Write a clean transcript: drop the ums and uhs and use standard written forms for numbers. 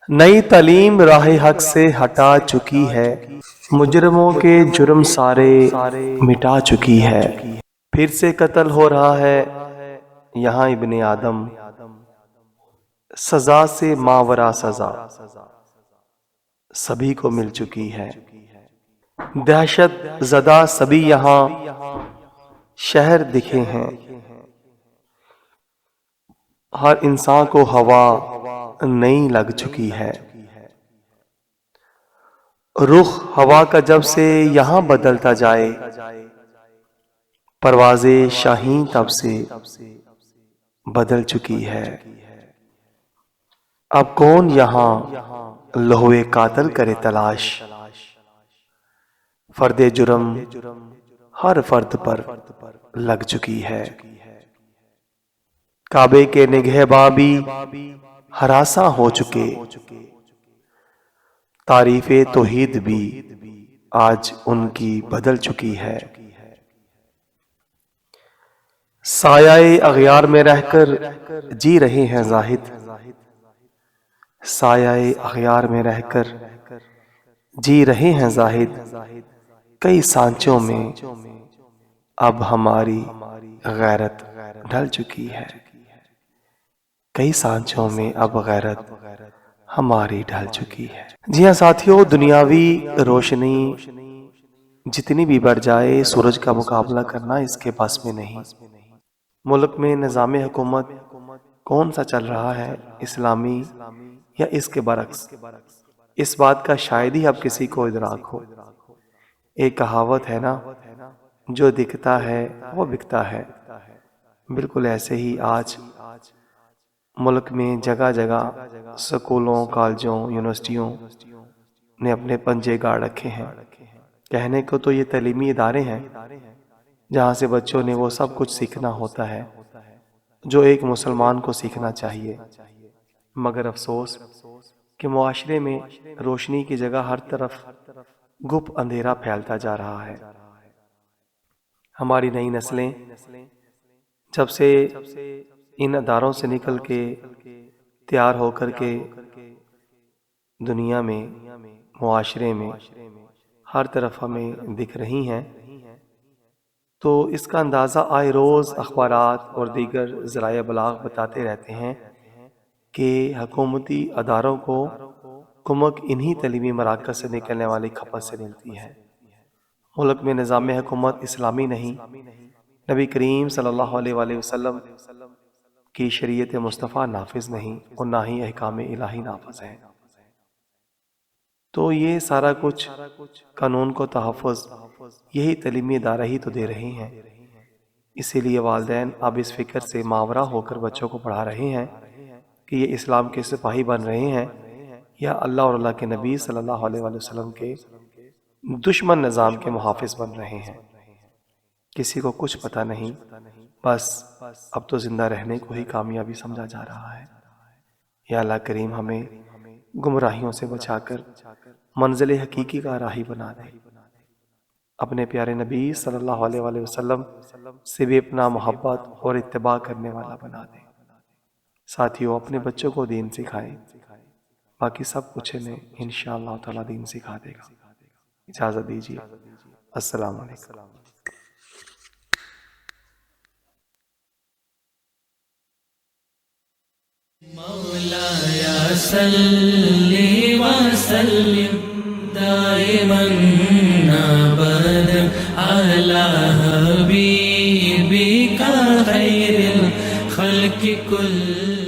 نئی تعلیم راہ حق سے ہٹا چکی ہے، مجرموں کے جرم سارے مٹا چکی ہے۔ پھر سے قتل ہو رہا ہے یہاں ابن آدم، سزا سے ماورا سزا سبھی کو مل چکی ہے۔ دہشت زدہ سبھی یہاں شہر دکھے ہیں، ہر انسان کو ہوا نئی لگ چکی ہے۔ رخ ہوا کا جب سے یہاں بدلتا جائے، پروازیں شاہین تب سے بدل چکی ہے۔ اب کون یہاں لوہے قاتل کرے تلاش، فرد جرم ہر فرد پر لگ چکی ہے۔ کعبے کے نگہباں بھی ہراساں ہو چکے، تعریف توحید بھی آج ان کی بدل چکی ہے۔ سایہ اغیار میں رہ کر جی رہے ہیں زاہد، سایہ اغیار میں رہ کر جی رہے ہیں زاہد، کئی سانچوں میں اب ہماری غیرت ڈھل چکی ہے۔ کئی سانچوں میں اب غیرت ہماری ڈھل چکی ہے۔ جی ہاں ساتھیو، دنیاوی روشنی جتنی بھی بڑھ جائے، سورج کا مقابلہ کرنا اس کے بس میں نہیں۔ ملک میں نظام حکومت کون سا چل رہا ہے، اسلامی یا اس کے برعکس، اس بات کا شاید ہی اب کسی کو ادراک ہو۔ ایک کہاوت ہے نا، جو دکھتا ہے وہ بکتا ہے۔ بالکل ایسے ہی آج ملک میں جگہ جگہ سکولوں، کالجوں، یونیورسٹیوں نے اپنے پنجے گاڑ رکھے ہیں۔ کہنے کو تو یہ تعلیمی ادارے ہیں جہاں سے بچوں نے وہ سب کچھ سیکھنا ہوتا ہے جو ایک مسلمان کو سیکھنا چاہیے، مگر افسوس کہ معاشرے میں روشنی کی جگہ ہر طرف گپ اندھیرا پھیلتا جا رہا ہے۔ ہماری نئی نسلیں جب سے ان اداروں سے نکل کے تیار ہو کر کے دنیا میں، معاشرے میں ہر طرف ہمیں دکھ رہی ہیں، تو اس کا اندازہ آئے روز اخبارات اور دیگر ذرائع ابلاغ بتاتے رہتے ہیں کہ حکومتی اداروں کو کمک انہی تعلیمی مراکز سے نکلنے والی کھپت سے ملتی ہے۔ ملک میں نظام حکومت اسلامی نہیں، نبی کریم صلی اللہ علیہ وآلہ وسلم کی شریعت مصطفیٰ نافذ نہیں، اور نہ ہی احکام الہی نافذ ہیں۔ تو یہ سارا کچھ قانون کو تحفظ یہی تعلیمی ادارہ ہی تو دے رہے ہیں۔ اسی لیے والدین اب اس فکر سے ماورا ہو کر بچوں کو پڑھا رہے ہیں کہ یہ اسلام کے سپاہی بن رہے ہیں یا اللہ اور اللہ کے نبی صلی اللہ علیہ وآلہ وسلم کے دشمن نظام کے محافظ بن رہے ہیں۔ کسی کو کچھ پتہ نہیں، بس اب تو زندہ رہنے کو ہی کامیابی سمجھا جا رہا ہے۔ یا اللہ کریم ہمیں گمراہیوں سے بچا کر منزل حقیقی کا راہی بنا دے، اپنے پیارے نبی صلی اللہ علیہ وآلہ وسلم سے بھی اپنا محبت اور اتباع کرنے والا بنا دے۔ ساتھیوں، اپنے بچوں کو دین سکھائیں، باقی سب کچھ انہیں انشاءاللہ تعالیٰ دین سکھا دے گا۔ اجازت دیجیے، السلام علیکم۔ مولاي صل وسلم دائما ابدا على حبيبك خير الخلق كل